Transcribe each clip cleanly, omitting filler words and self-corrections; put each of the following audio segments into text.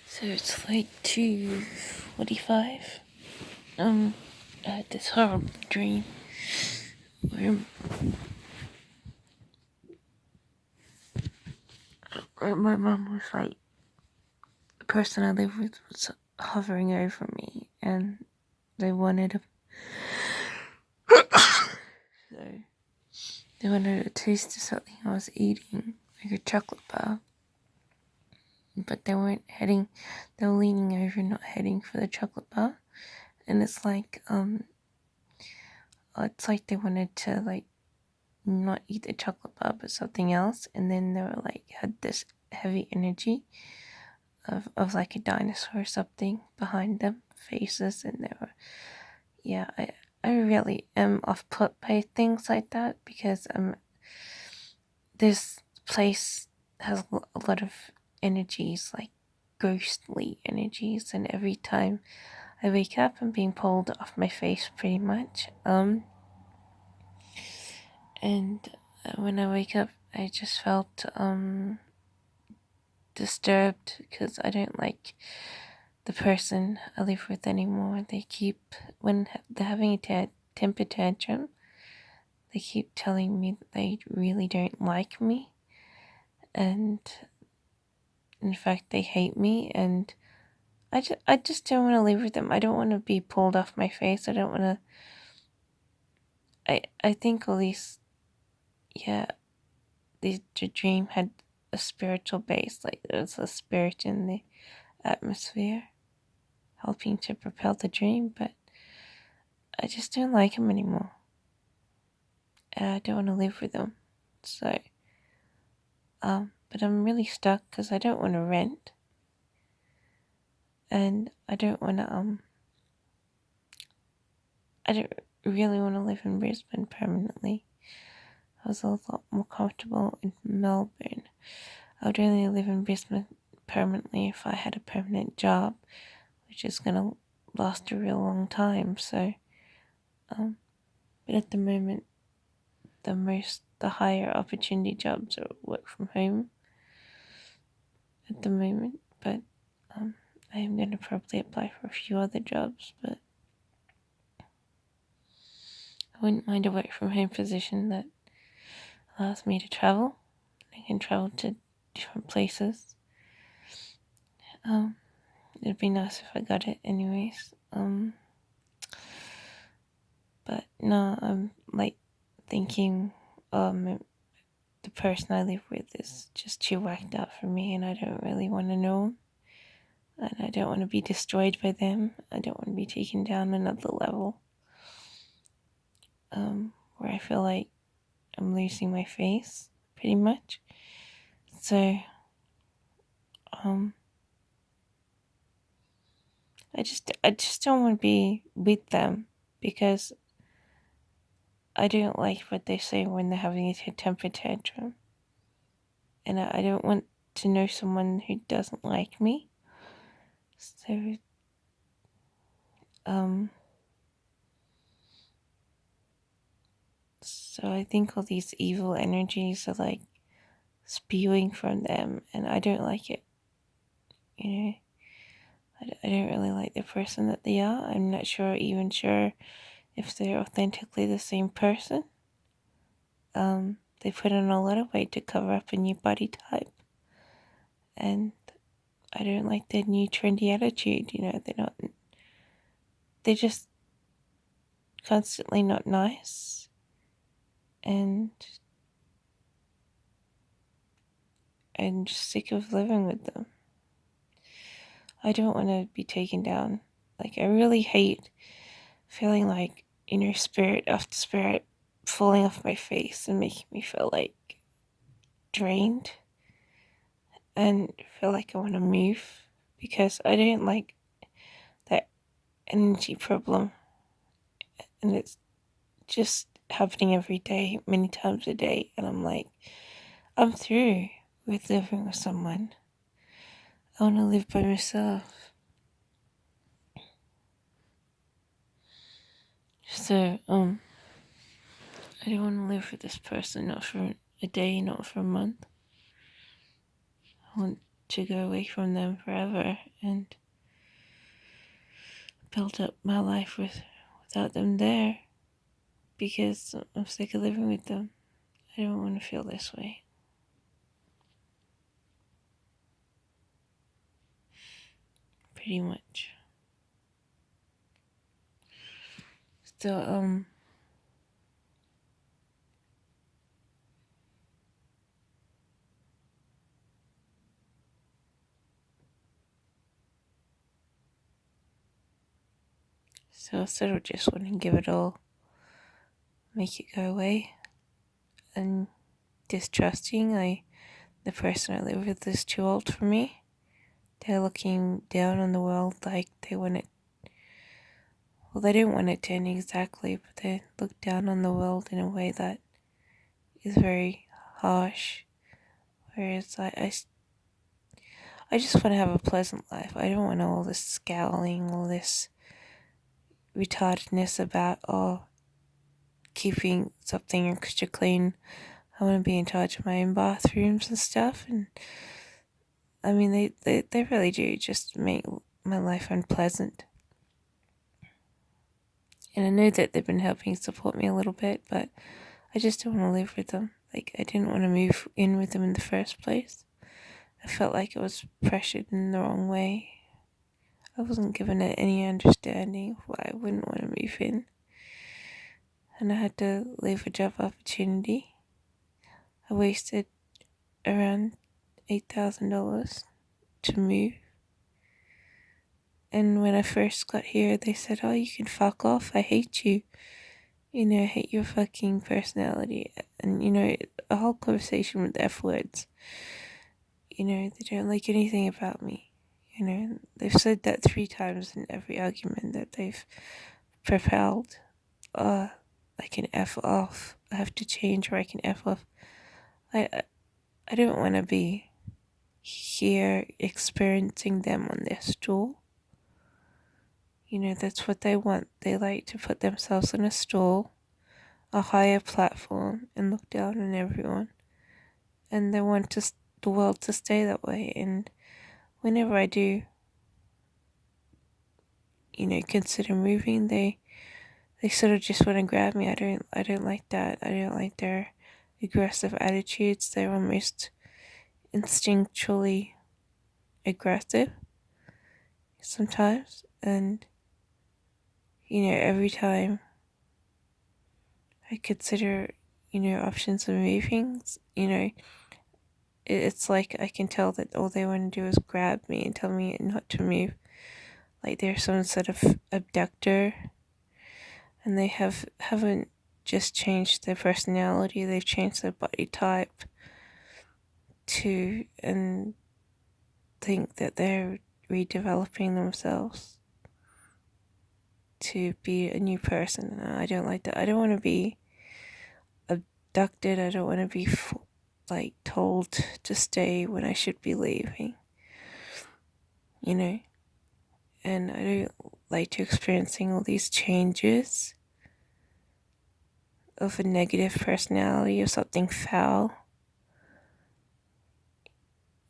So it's like 2:45. I had this horrible dream where my mum was like, the person I live with was hovering over me, and they wanted so they wanted a taste of something I was eating, like a chocolate bar. But they weren't heading, they were leaning over, not heading for the chocolate bar. And it's like they wanted to like not eat the chocolate bar but something else, and then they were like had this heavy energy of like a dinosaur or something behind them faces, and they were I really am off put by things like that because this place has a lot of energies, like ghostly energies, and every time I wake up I'm being pulled off my face pretty much. And when I wake up I just felt disturbed because I don't like the person I live with anymore. They keep, when they're having a temper tantrum, they keep telling me that they really don't like me, and in fact they hate me, and I just don't want to live with them. I don't want to be pulled off my face. I don't want to. I think all these, yeah, the dream had a spiritual base, like there was a spirit in the atmosphere helping to propel the dream, but I just don't like him anymore. And I don't want to live with him. So, but I'm really stuck because I don't want to rent. And I don't want to, I don't really want to live in Brisbane permanently. I was a lot more comfortable in Melbourne. I would only live in Brisbane permanently if I had a permanent job, which is going to last a real long time. So, but at the moment, the higher opportunity jobs are work from home at the moment, but I am going to probably apply for a few other jobs, but I wouldn't mind a work from home position that allows me to travel. I can travel to different places. It'd be nice if I got it anyways. But no, I'm like thinking, the person I live with is just too whacked out for me, and I don't really want to know them. And I don't want to be destroyed by them. I don't want to be taken down another level. Where I feel like I'm losing my face, pretty much. So, I just don't want to be with them because I don't like what they say when they're having a temper tantrum. And I don't want to know someone who doesn't like me. So, so I think all these evil energies are like spewing from them, and I don't like it. You know, I don't really like the person that they are. I'm not even sure if they're authentically the same person. They put on a lot of weight to cover up a new body type, and I don't like their new trendy attitude. You know, they're just constantly not nice, and I'm just sick of living with them. I don't want to be taken down. Like, I really hate feeling like inner spirit after spirit falling off my face and making me feel like drained and feel like I want to move because I don't like that energy problem, and it's just happening every day, many times a day, and I'm like, I'm through with living with someone. I want to live by myself. So, I don't want to live with this person, not for a day, not for a month. I want to go away from them forever and build up my life without them there, because I'm sick of living with them. I don't want to feel this way. Pretty much. So, I sort of just want to give it all, make it go away, and distrusting. The person I live with is too old for me. They're looking down on the world like they want it. Well, they don't want it to end exactly, but they look down on the world in a way that is very harsh. Whereas I just want to have a pleasant life. I don't want all this scowling, all this retardedness about, keeping something extra clean. I want to be in charge of my own bathrooms and stuff. And I mean, they really do just make my life unpleasant. And I know that they've been helping support me a little bit, but I just don't want to live with them. Like, I didn't want to move in with them in the first place. I felt like I was pressured in the wrong way. I wasn't given any understanding of why I wouldn't want to move in. And I had to leave a job opportunity. I wasted around $8,000 to move. And when I first got here, they said, "Oh, you can fuck off. I hate you. I hate your fucking personality." And, a whole conversation with F words. They don't like anything about me. They've said that 3 times in every argument that they've propelled. I can F off. I have to change, or I can F off. I don't want to be here experiencing them on their stool. That's what they want. They like to put themselves on a stool, a higher platform, and look down on everyone. And they want the world to stay that way. And whenever I do, consider moving, they sort of just want to grab me. I don't like that. I don't like their aggressive attitudes. They're almost instinctually aggressive sometimes. And every time I consider options of moving, it's like I can tell that all they want to do is grab me and tell me not to move, like they're some sort of abductor. And they haven't just changed their personality, they've changed their body type and think that they're redeveloping themselves to be a new person. And I don't like that. I don't want to be abducted. I don't want to be told to stay when I should be leaving. And I don't like to experiencing all these changes of a negative personality or something foul.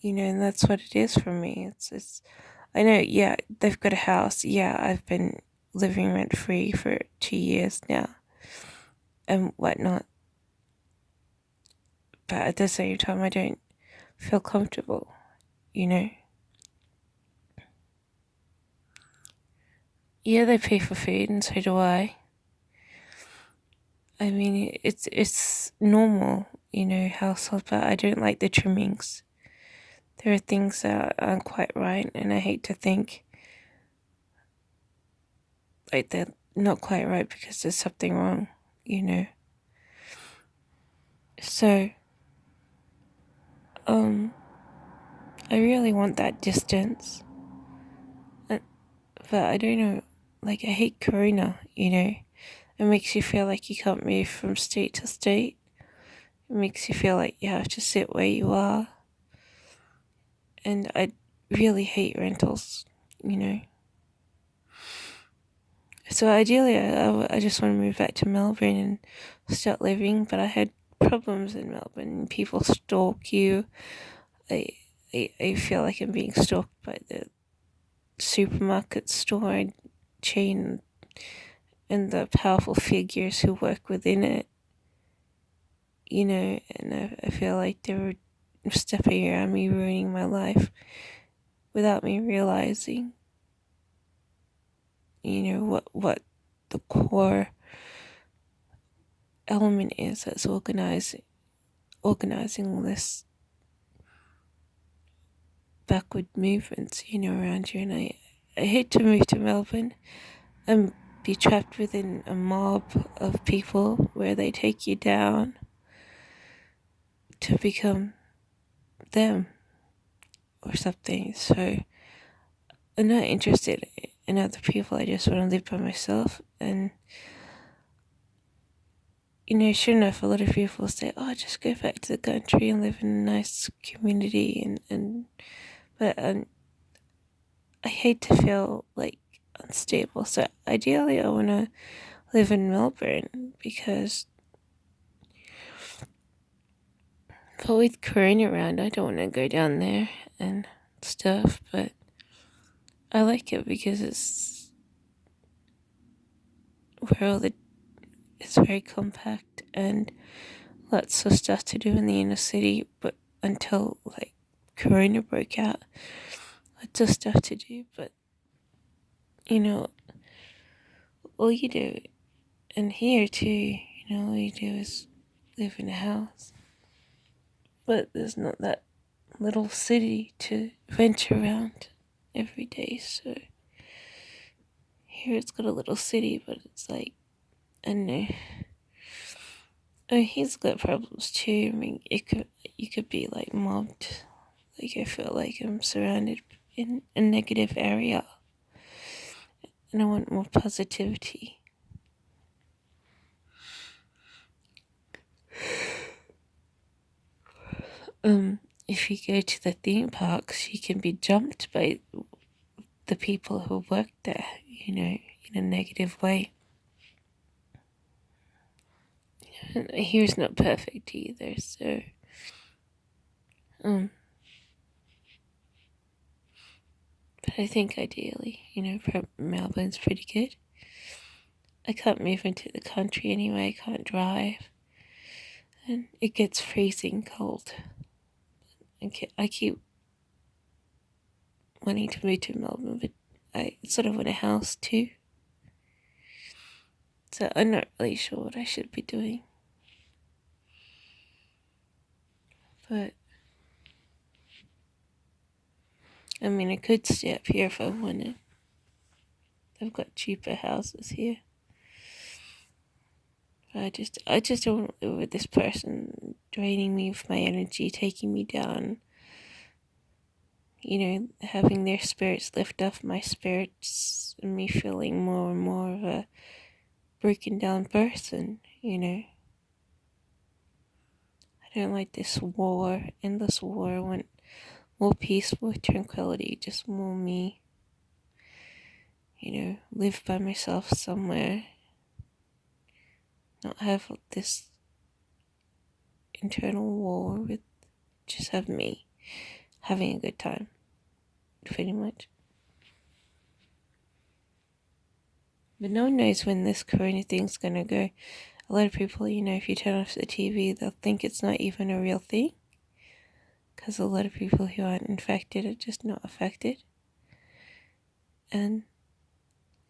And that's what it is for me. It's I know, yeah, they've got a house. Yeah, I've been living rent free for 2 years now and whatnot. But at the same time, I don't feel comfortable, Yeah, they pay for food, and so do I. I mean, it's normal, household, but I don't like the trimmings. There are things that aren't quite right, and I hate to think like they're not quite right because there's something wrong, So, I really want that distance, but I don't know, I hate Corona, It makes you feel like you can't move from state to state. It makes you feel like you have to sit where you are. And I really hate rentals, So ideally, I just want to move back to Melbourne and start living, but I had problems in Melbourne. People stalk you. I feel like I'm being stalked by the supermarket store chain and the powerful figures who work within it, and I feel like they were stepping around me, ruining my life without me realizing, what the core element is that's organizing this backward movements, around here. And I hate to move to Melbourne and be trapped within a mob of people where they take you down to become them or something. So I'm not interested in other people. I just want to live by myself. And sure enough, a lot of people say, "Oh, just go back to the country and live in a nice community." But I hate to feel like unstable. So ideally, I want to live in Melbourne but with Corona around, I don't want to go down there and stuff. But I like it because it's it's very compact and lots of stuff to do in the inner city. But until like Corona broke out, lots of stuff to do. But all you do, and here too, all you do is live in a house. But there's not that little city to venture around every day. So here it's got a little city, but it's like, I don't know. Oh, he's got problems too. I mean, you could be like mobbed. Like I feel like I'm surrounded in a negative area, and I want more positivity. If you go to the theme parks, you can be jumped by the people who work there, in a negative way. And here's not perfect either, so but I think ideally, Melbourne's pretty good. I can't move into the country anyway, I can't drive. And it gets freezing cold. I keep wanting to move to Melbourne, but I sort of want a house too. So I'm not really sure what I should be doing. But I mean, I could stay up here if I wanted. I've got cheaper houses here. But I just don't want to live with this person draining me of my energy, taking me down. Having their spirits lift off my spirits and me feeling more and more of a broken down person, I don't like this war, endless war. I want more peace, more tranquility, just more me. Live by myself somewhere. Not have this internal war with just have me having a good time, pretty much. But no one knows when this corona thing's gonna go. A lot of people, if you turn off the TV, they'll think it's not even a real thing. Because a lot of people who aren't infected are just not affected. And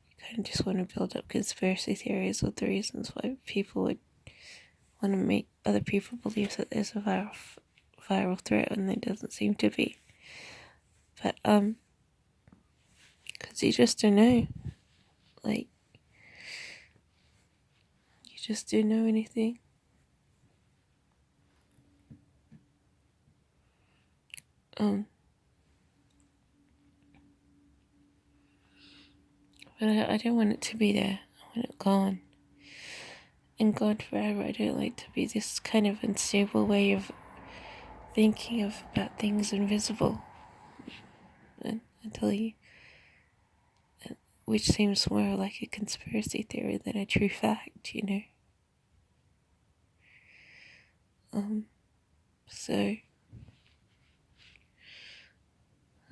you kind of just want to build up conspiracy theories with the reasons why people would want to make other people believe that there's a viral threat when there doesn't seem to be. But, because you just don't know. Like, you just don't know anything. But I don't want it to be there. I want it gone. And gone forever. I don't like to be this kind of unstable way of thinking about things invisible. Until you, which seems more like a conspiracy theory than a true fact, So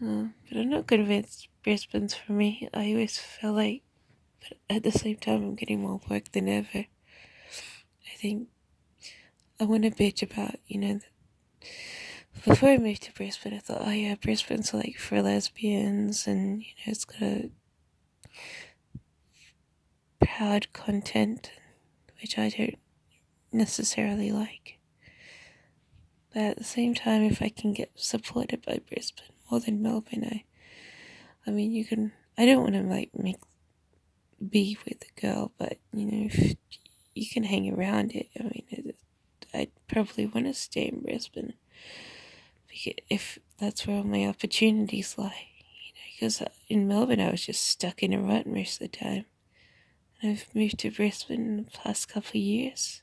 But I'm not convinced Brisbane's for me. I always feel like, but at the same time, I'm getting more work than ever. I think I want to bitch about, before I moved to Brisbane, I thought, oh yeah, Brisbane's like for lesbians, and it's got a proud content, which I don't necessarily like. But at the same time, if I can get supported by Brisbane more than Melbourne, I mean, I don't want to like make beef with the girl, but if you can hang around it, I mean, I'd probably want to stay in Brisbane, because if that's where all my opportunities lie, because in Melbourne I was just stuck in a rut most of the time. And I've moved to Brisbane in the past couple of years,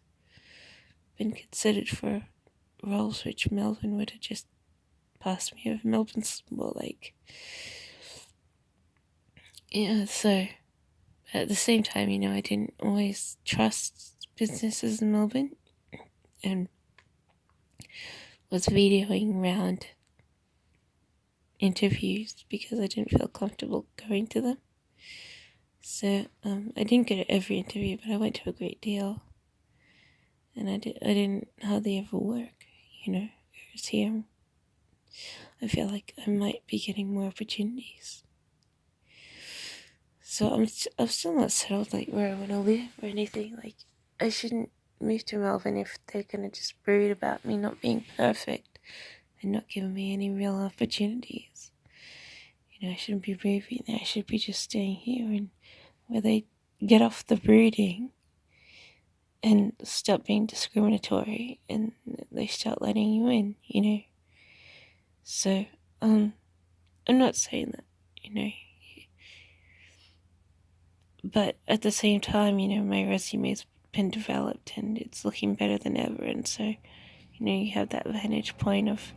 been considered for roles which Melbourne would have just passed me over. Melbourne's more like, so at the same time, I didn't always trust businesses in Melbourne, and was videoing around interviews because I didn't feel comfortable going to them. So I didn't go to every interview, but I went to a great deal, and I didn't hardly ever work. Whereas here, I feel like I might be getting more opportunities. So I'm still not settled like where I want to live or anything. Like, I shouldn't move to Melbourne if they're gonna just brood about me not being perfect and not giving me any real opportunities. I shouldn't be moving there. I should be just staying here, and where they get off the brooding and stop being discriminatory, and they start letting you in. So I'm not saying that, but at the same time, my resume's been developed and it's looking better than ever, and so you have that vantage point of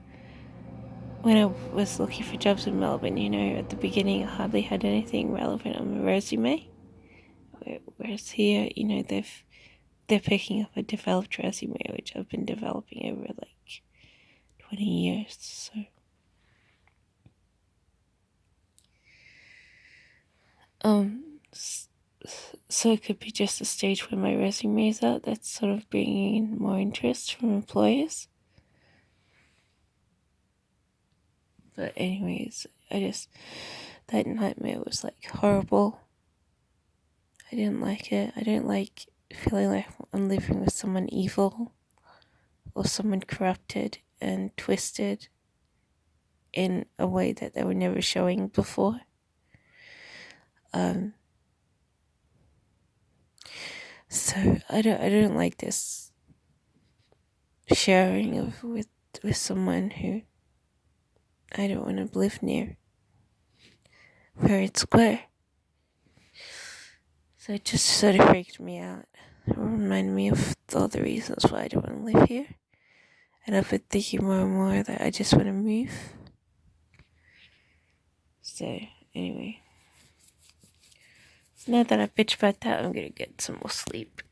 when I was looking for jobs in Melbourne. At the beginning I hardly had anything relevant on my resume, whereas here, they're picking up a developed resume, which I've been developing over like 20 years. So it could be just a stage where my resume is out that's sort of bringing in more interest from employers. But anyways, that nightmare was like horrible. I didn't like it. I didn't like feeling like I'm living with someone evil or someone corrupted and twisted in a way that they were never showing before. So I don't like this sharing with someone who I don't want to live near, fair and square. So it just sort of freaked me out. It reminded me of all the reasons why I don't want to live here. And I've been thinking more and more that I just want to move. So, anyway. Now that I bitch about that, I'm gonna get some more sleep.